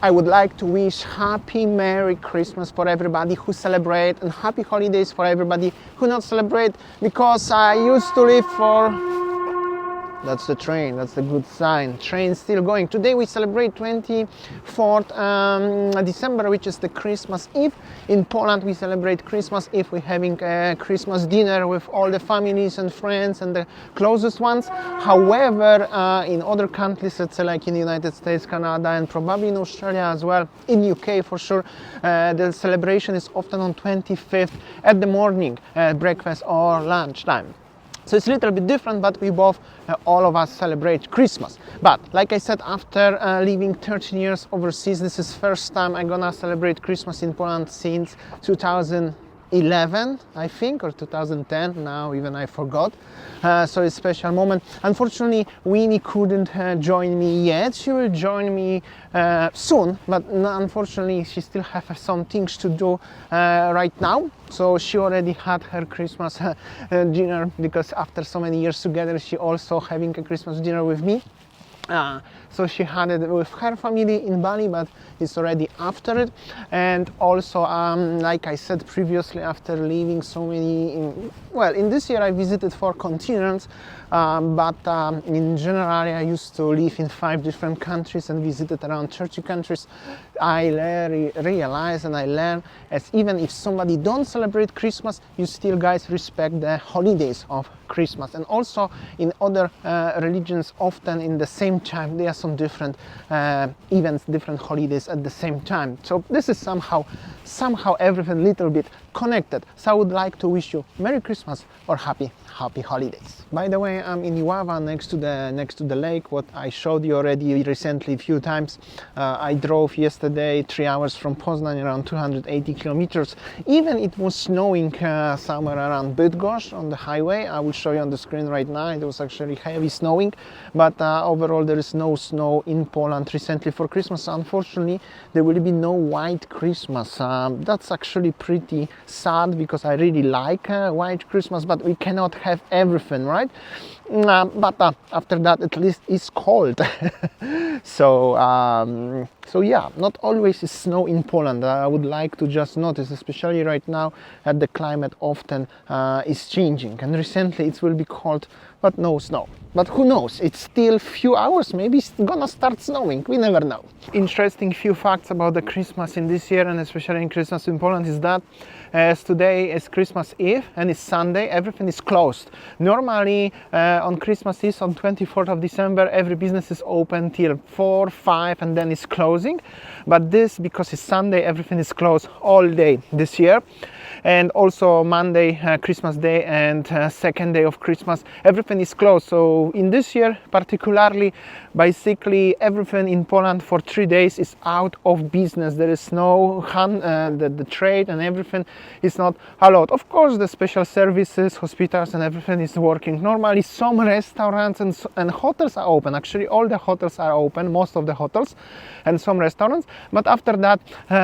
I would like to wish happy Merry Christmas for everybody who celebrate, and happy holidays for everybody who not celebrate, because I used to live for... That's the train, that's the good sign. Train still going. Today we celebrate 24th December, which is the Christmas Eve. In Poland we celebrate Christmas Eve. We're having a Christmas dinner with all the families and friends and the closest ones. However, in other countries, let's say like in the United States, Canada, and probably in Australia as well, in UK for sure, the celebration is often on 25th at the morning, breakfast or lunchtime. So it's a little bit different, but we both, all of us celebrate Christmas. But like I said, after living 13 years overseas, this is first time I'm gonna celebrate Christmas in Poland since 2011, I think, or 2010, now even I forgot. So it's a special moment. Unfortunately, Winnie couldn't join me yet. She will join me soon, but unfortunately she still has some things to do right now. So she already had her Christmas dinner, because after so many years together, she also having a Christmas dinner with me. So she had it with her family in Bali, but it's already after it. And also, like I said previously, after leaving so many, in this year I visited 4 continents, but in general I used to live in 5 different countries and visited around 30 countries. I realized and I learned, as even if somebody don't celebrate Christmas, you still guys respect the holidays of Christmas. And also in other religions, often in the same time, there are some different events, different holidays at the same time. So this is somehow everything little bit connected. So I would like to wish you Merry Christmas or happy holidays. By the way, I'm in Iława, next to the lake, what I showed you already recently a few times. I drove yesterday 3 hours from Poznań, around 280 kilometers. Even it was snowing somewhere around Bydgoszcz on the highway. I will show you on the screen right now. It was actually heavy snowing, but overall there is no snow in Poland recently for Christmas. Unfortunately, there will be no white Christmas. That's actually pretty sad, because I really like white Christmas, but we cannot have everything, right? But after that, at least it's cold. So yeah, not always is snow in Poland. I would like to just notice, especially right now, that the climate often is changing, and recently it will be cold, but no snow. But who knows, it's still few hours, maybe it's gonna start snowing, we never know. Interesting few facts about the Christmas in this year, and especially in Christmas in Poland, is that as today is Christmas Eve and it's Sunday, everything is closed. Normally on Christmas Eve, on 24th of December, every business is open till 4, 5 and then it's closing. But this, because it's Sunday, everything is closed all day this year. And also Monday, Christmas Day, and second day of Christmas, everything is closed. So in this year particularly, basically everything in Poland for 3 days is out of business. There is no the trade and everything is not allowed. Of course, the special services, hospitals and everything is working normally. Some restaurants and hotels are open. Actually, all the hotels are open, most of the hotels, and some restaurants. But after that,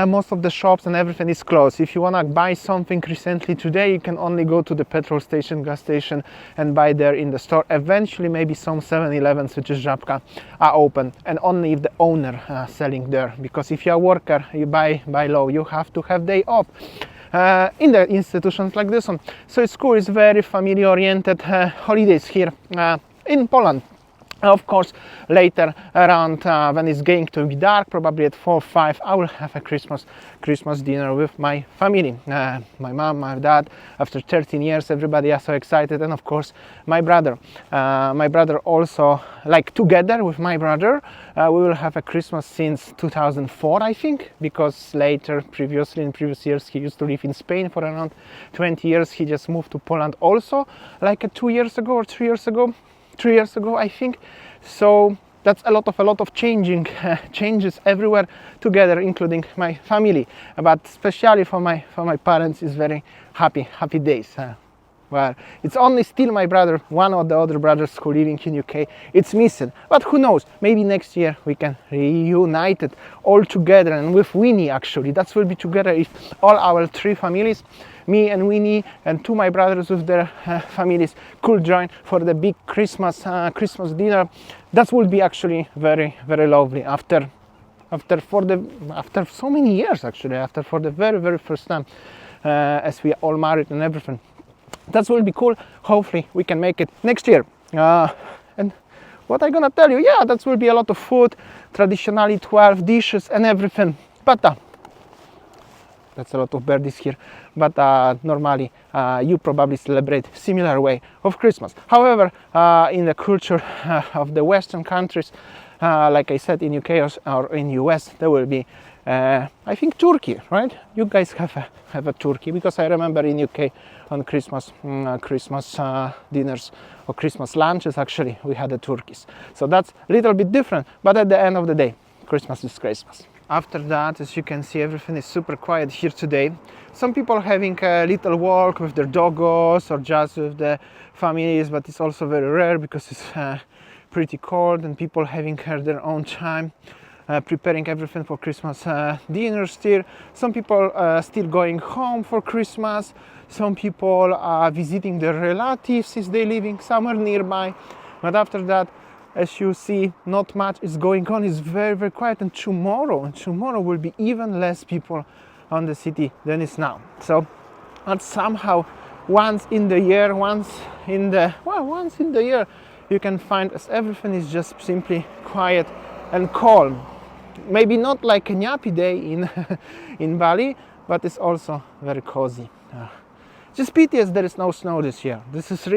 most of the shops and everything is closed. If you want to buy something recently today, you can only go to the petrol station, gas station, and buy there in the store. Eventually, maybe some 7-Elevens, which is Żabka, are open, and only if the owner selling there. Because if you're a worker, you by law, you have to have day off. In the institutions like this one. So it's cool, it's very family oriented holidays here in Poland. Of course, later around when it's going to be dark, probably at 4 or 5, I will have a Christmas dinner with my family. My mom, my dad, after 13 years, everybody is so excited, and of course my brother. My brother also, like together with my brother, we will have a Christmas since 2004, I think, because later, previously in previous years, he used to live in Spain for around 20 years. He just moved to Poland also, like 2 years ago or 3 years ago. 3 years ago, I think. So that's a lot of changes everywhere together, including my family. But especially for my parents, is very happy days. Well, it's only still my brother, one of the other brothers who living in UK. It's missing, but who knows? Maybe next year we can reunite it all together, and with Winnie actually. That will be together if all our 3 families, me and Winnie and 2 my brothers with their families, could join for the big Christmas dinner. That would be actually very lovely after after so many years actually, after for the very first time, as we are all married and everything. That will be cool. Hopefully we can make it next year. And what I'm gonna tell you, yeah, that will be a lot of food, traditionally 12 dishes and everything, but that's a lot of birdies here, but normally you probably celebrate similar way of Christmas. However, in the culture of the Western countries, like I said, in UK or in US, there will be I think turkey, right? You guys have a turkey, because I remember in UK on Christmas dinners or Christmas lunches actually we had the turkeys. So that's a little bit different, but at the end of the day, Christmas is Christmas. After that, as you can see, everything is super quiet here today. Some people having a little walk with their doggos or just with the families, but it's also very rare because it's pretty cold, and people having their own time. Preparing everything for Christmas dinner still. Some people still going home for Christmas. Some people are visiting their relatives if they're living somewhere nearby. But after that, as you see, not much is going on. It's very quiet, and tomorrow will be even less people on the city than is now. So but somehow once in the year you can find as everything is just simply quiet and calm. Maybe not like a nappy day in Bali, but it's also very cozy. Just pity as there is no snow this year. This is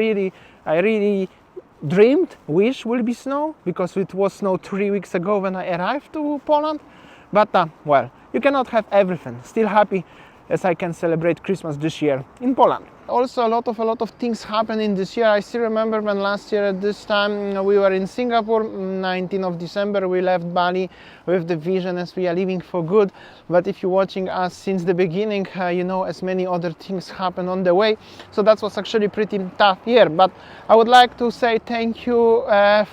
I really wish will be snow, because it was snow 3 weeks ago when I arrived to Poland. But well, you cannot have everything. Still happy as I can celebrate Christmas this year in Poland. Also a lot of things happened in this year. I still remember when last year at this time we were in Singapore, 19th of December we left Bali with the vision as we are leaving for good. But if you're watching us since the beginning, you know as many other things happen on the way. So that was actually pretty tough year. But I would like to say thank you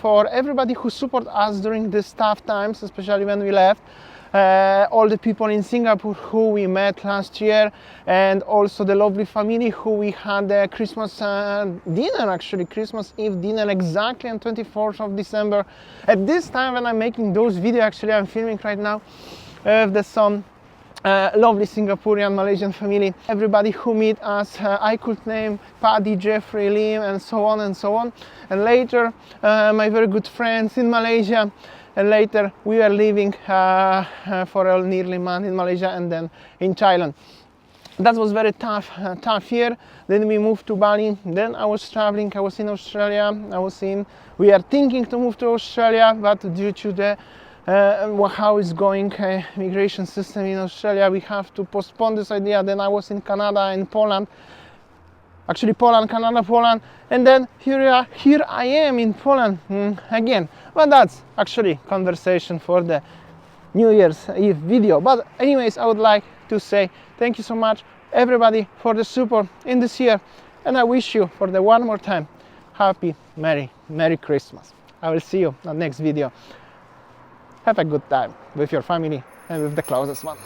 for everybody who support us during these tough times, especially when we left. All the people in Singapore who we met last year, and also the lovely family who we had a Christmas dinner, actually Christmas Eve dinner exactly on 24th of December. At this time when I'm making those videos, actually I'm filming right now with some lovely Singaporean Malaysian family. Everybody who meet us, I could name Paddy, Jeffrey, Lim, and so on and so on. And later my very good friends in Malaysia. And later we are living for nearly a month in Malaysia and then in Thailand. That was very tough year. Then we moved to Bali. Then I was traveling. I was in Australia. We are thinking to move to Australia, but due to the how is going migration system in Australia, we have to postpone this idea. Then I was in Canada and Poland. Actually Poland, Canada, Poland, and then here I am in Poland again. But that's actually conversation for the New Year's Eve video. But anyways, I would like to say thank you so much everybody for the support in this year, and I wish you for the one more time happy Merry Christmas. I will see you on the next video. Have a good time with your family and with the closest one.